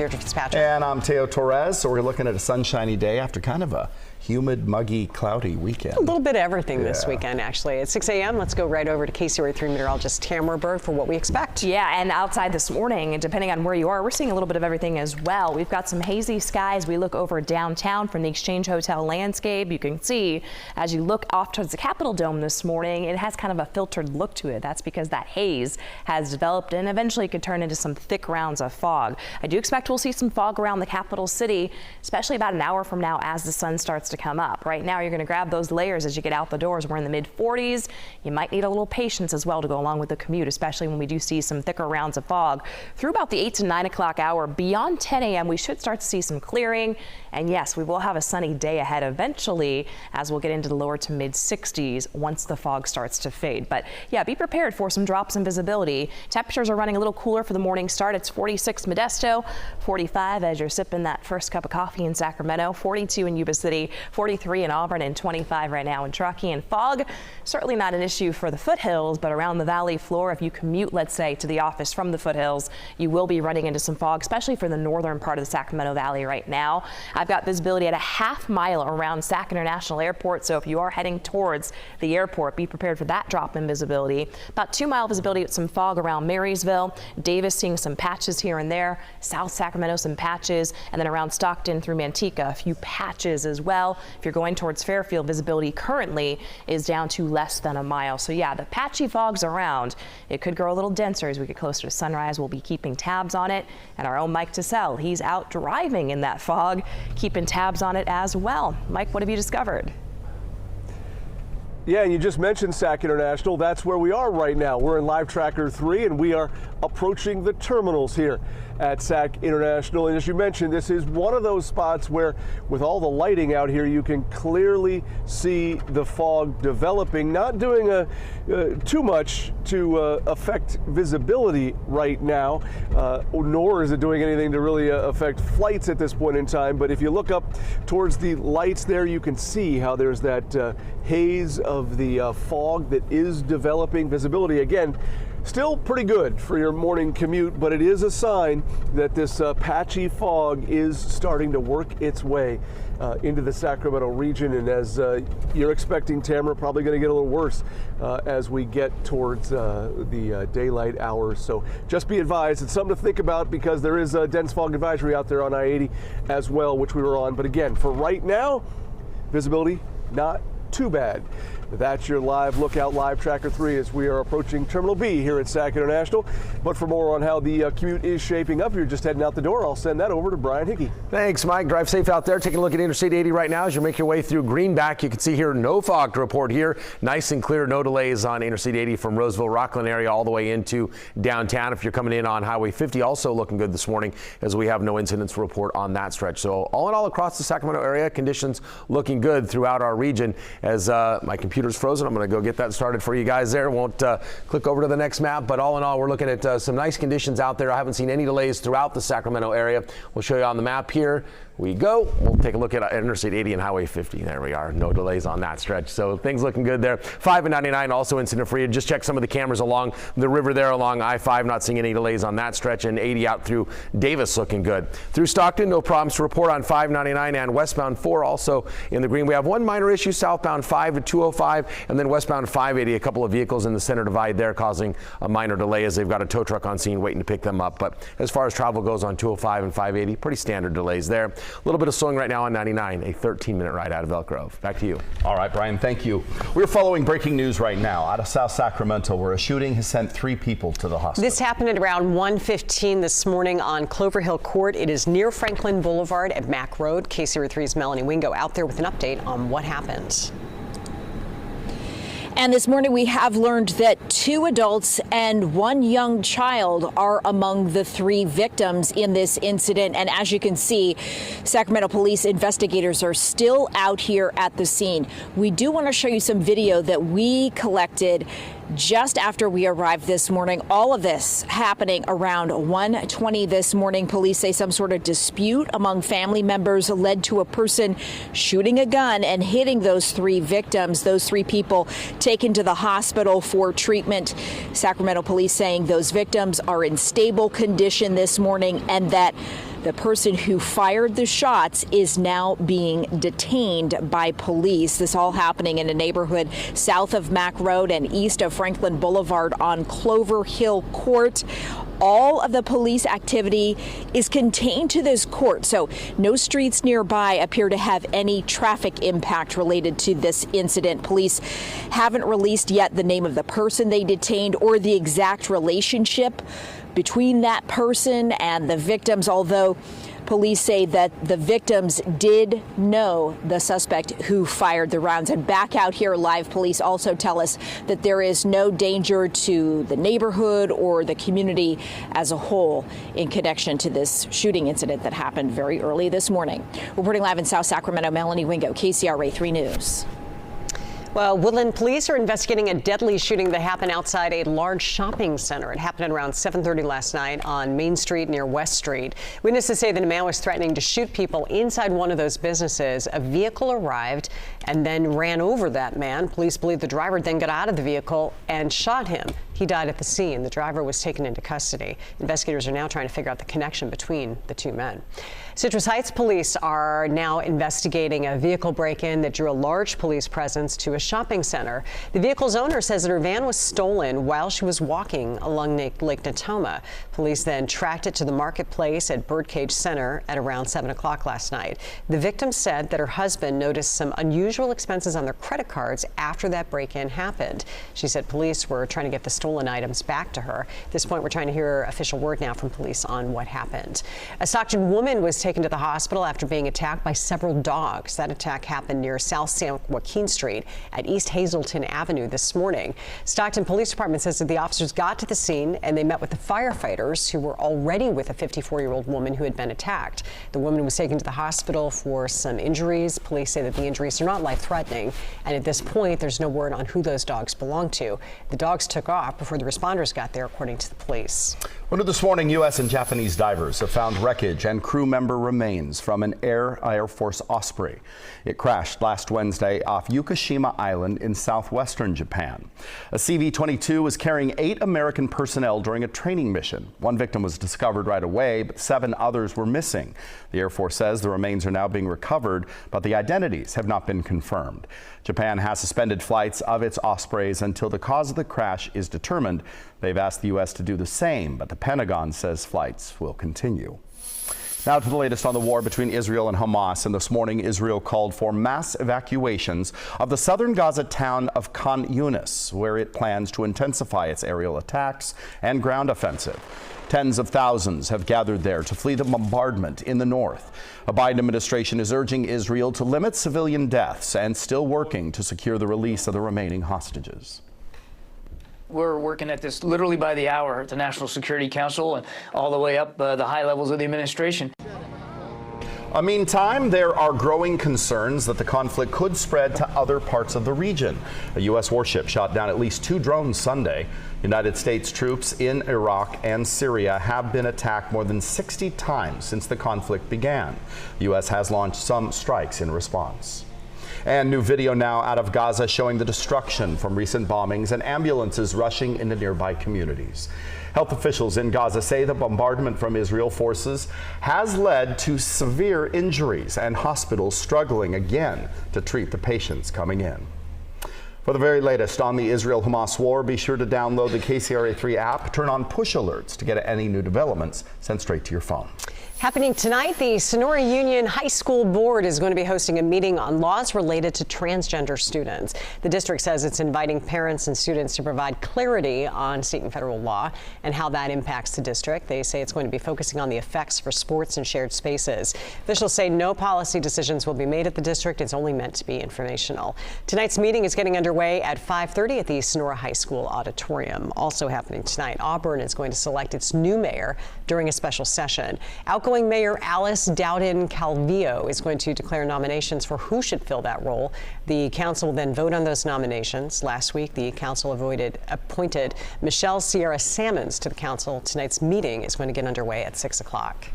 Deirdre Fitzpatrick. And I'm Teo Torres. So we're looking at a sunshiny day after kind of a humid, muggy, cloudy weekend. A little bit of everything this weekend, actually. At 6 a.m., let's go right over to KCRA3 meteorologist Tamara Berg for what we expect. Yeah, and outside this morning, depending on where you are, we're seeing a little bit of everything as well. We've got some hazy skies. We look over downtown from the Exchange Hotel landscape. You can see as you look off towards the Capitol Dome this morning, it has kind of a filtered look to it. That's because that haze has developed and eventually could turn into some thick rounds of fog. I do expect we'll see some fog around the capital city, especially about an hour from now as the sun starts to come up. Right now, you're going to grab those layers as you get out the doors. We're in the mid 40s. You might need a little patience as well to go along with the commute, especially when we do see some thicker rounds of fog through about the 8 to 9 o'clock hour. Beyond 10 a.m., we should start to see some clearing. And yes, we will have a sunny day ahead eventually as we'll get into the lower to mid 60s once the fog starts to fade. But yeah, be prepared for some drops in visibility. Temperatures are running a little cooler for the morning start. It's 46 Modesto, 45 as you're sipping that first cup of coffee in Sacramento, 42 in Yuba City, 43 in Auburn, and 25 right now in Truckee. And fog, certainly not an issue for the foothills, but around the valley floor, if you commute, let's say, to the office from the foothills, you will be running into some fog, especially for the northern part of the Sacramento Valley right now. I've got visibility at a half mile around Sac International Airport, so if you are heading towards the airport, be prepared for that drop in visibility. About 2 mile visibility with some fog around Marysville. Davis seeing some patches here and there. South Sacramento, some patches, and then around Stockton through Manteca, a few patches as well. If you're going towards Fairfield, visibility currently is down to less than a mile. So yeah, the patchy fog's around. It could grow a little denser as we get closer to sunrise. We'll be keeping tabs on it. And our own Mike Tassell, he's out driving in that fog, keeping tabs on it as well. Mike, what have you discovered? Yeah, you just mentioned Sac International. That's where we are right now. We're in Live Tracker 3, and we are approaching the terminals here at Sac International. And as you mentioned, this is one of those spots where, with all the lighting out here, you can clearly see the fog developing, not doing too much to affect visibility right now, nor is it doing anything to really affect flights at this point in time. But if you look up towards the lights there, you can see how there's that haze of the fog that is developing. Visibility, again, still pretty good for your morning commute, but it is a sign that this patchy fog is starting to work its way into the Sacramento region. And as you're expecting, Tamara, probably going to get a little worse as we get towards the daylight hours. So just be advised, it's something to think about because there is a dense fog advisory out there on I-80 as well, which we were on. But again, for right now, visibility not too bad. That's your live lookout, Live Tracker 3, as we are approaching Terminal B here at Sac International. But for more on how the commute is shaping up, you're just heading out the door, I'll send that over to Brian Hickey. Thanks, Mike. Drive safe out there. Taking a look at Interstate 80 right now as you make your way through Greenback. You can see here no fog to report here. Nice and clear, no delays on Interstate 80 from Roseville, Rockland area all the way into downtown. If you're coming in on Highway 50, also looking good this morning as we have no incidents to report on that stretch. So all in all, across the Sacramento area, conditions looking good throughout our region. As my computer's frozen, I'm going to go get that started for you guys there. Won't click over to the next map, but all in all, we're looking at some nice conditions out there. I haven't seen any delays throughout the Sacramento area. We'll show you on the map here. We go. We'll take a look at Interstate 80 and Highway 50. There we are. No delays on that stretch. So things looking good there. 5 and 99 also incident free. Just check some of the cameras along the river there along I-5. Not seeing any delays on that stretch. And 80 out through Davis looking good. Through Stockton, no problems to report on 599 and westbound 4 also in the green. We have one minor issue southbound 5 to 205 and then westbound 580. A couple of vehicles in the center divide there causing a minor delay as they've got a tow truck on scene waiting to pick them up. But as far as travel goes on 205 and 580, pretty standard delays there. A little bit of slowing right now on 99, a 13-minute ride out of Elk Grove. Back to you. All right, Brian, thank you. We're following breaking news right now out of South Sacramento, where a shooting has sent 3 people to the hospital. This happened at around 1:15 this morning on Clover Hill Court. It is near Franklin Boulevard at Mack Road. KCRA3's Melanie Wingo out there with an update on what happened. And this morning we have learned that 2 adults and 1 young child are among the 3 victims in this incident. And as you can see, Sacramento police investigators are still out here at the scene. We do want to show you some video that we collected just after we arrived this morning. All of this happening around 1:20 this morning. Police say some sort of dispute among family members led to a person shooting a gun and hitting those 3 victims. Those 3 people taken to the hospital for treatment. Sacramento police saying those victims are in stable condition this morning and that The person who fired the shots is now being detained by police. This all happening in a neighborhood south of Mack Road and east of Franklin Boulevard on Clover Hill Court. All of the police activity is contained to this court, so no streets nearby appear to have any traffic impact related to this incident. Police haven't released yet the name of the person they detained or the exact relationship between that person and the victims, although police say that the victims did know the suspect who fired the rounds. And back out here live, police also tell us that there is no danger to the neighborhood or the community as a whole in connection to this shooting incident that happened very early this morning. Reporting live in South Sacramento, Melanie Wingo, KCRA 3 News. Well, Woodland police are investigating a deadly shooting that happened outside a large shopping center. It happened at around 7:30 last night on Main Street near West Street. Witnesses say that a man was threatening to shoot people inside one of those businesses. A vehicle arrived and then ran over that man. Police believe the driver then got out of the vehicle and shot him. He died at the scene. The driver was taken into custody. Investigators are now trying to figure out the connection between the two men. Citrus Heights police are now investigating a vehicle break-in that drew a large police presence to a shopping center. The vehicle's owner says that her van was stolen while she was walking along Lake Natoma. Police then tracked it to the marketplace at Birdcage Center at around 7 o'clock last night. The victim said that her husband noticed some unusual expenses on their credit cards after that break-in happened. She said police were trying to get the stolen items back to her. At this point, we're trying to hear official word now from police on what happened. A Stockton woman was taken to the hospital after being attacked by several dogs. That attack happened near South San Joaquin Street at East Hazelton Avenue this morning. Stockton Police Department says that the officers got to the scene and they met with the firefighters who were already with a 54-year-old woman who had been attacked. The woman was taken to the hospital for some injuries. Police say that the injuries are not life-threatening, and at this point, there's no word on who those dogs belong to. The dogs took off before the responders got there, according to the police. Well, this morning, U.S. and Japanese divers have found wreckage and crew member remains from an Air Force Osprey. It crashed last Wednesday off Yukushima Island in southwestern Japan. A CV-22 was carrying 8 American personnel during a training mission. One victim was discovered right away, but 7 others were missing. The Air Force says the remains are now being recovered, but the identities have not been confirmed. Japan has suspended flights of its Ospreys until the cause of the crash is determined. They've asked the U.S. to do the same, but the Pentagon says flights will continue. Now to the latest on the war between Israel and Hamas. And this morning, Israel called for mass evacuations of the southern Gaza town of Khan Yunis, where it plans to intensify its aerial attacks and ground offensive. Tens of thousands have gathered there to flee the bombardment in the north. A Biden administration is urging Israel to limit civilian deaths and still working to secure the release of the remaining hostages. We're working at this literally by the hour at the National Security Council and all the way up the high levels of the administration. Meantime, there are growing concerns that the conflict could spread to other parts of the region. A U.S. warship shot down at least 2 drones Sunday. United States troops in Iraq and Syria have been attacked more than 60 times since the conflict began. The U.S. has launched some strikes in response. And new video now out of Gaza showing the destruction from recent bombings and ambulances rushing into nearby communities. Health officials in Gaza say the bombardment from Israel forces has led to severe injuries and hospitals struggling again to treat the patients coming in. For the very latest on the Israel-Hamas war, be sure to download the KCRA 3 app, turn on push alerts to get any new developments sent straight to your phone. Happening tonight, the Sonora Union High School Board is going to be hosting a meeting on laws related to transgender students. The district says it's inviting parents and students to provide clarity on state and federal law and how that impacts the district. They say it's going to be focusing on the effects for sports and shared spaces. Officials say no policy decisions will be made at the district. It's only meant to be informational. Tonight's meeting is getting underway at 5:30 at the Sonora High School auditorium. Also happening tonight, Auburn is going to select its new mayor during a special session. Outgoing Mayor Alice Dowden Calvillo is going to declare nominations for who should fill that role. The council will then vote on those nominations. Last week, the council appointed Michelle Sierra Sammons to the council. Tonight's meeting is going to get underway at 6 o'clock.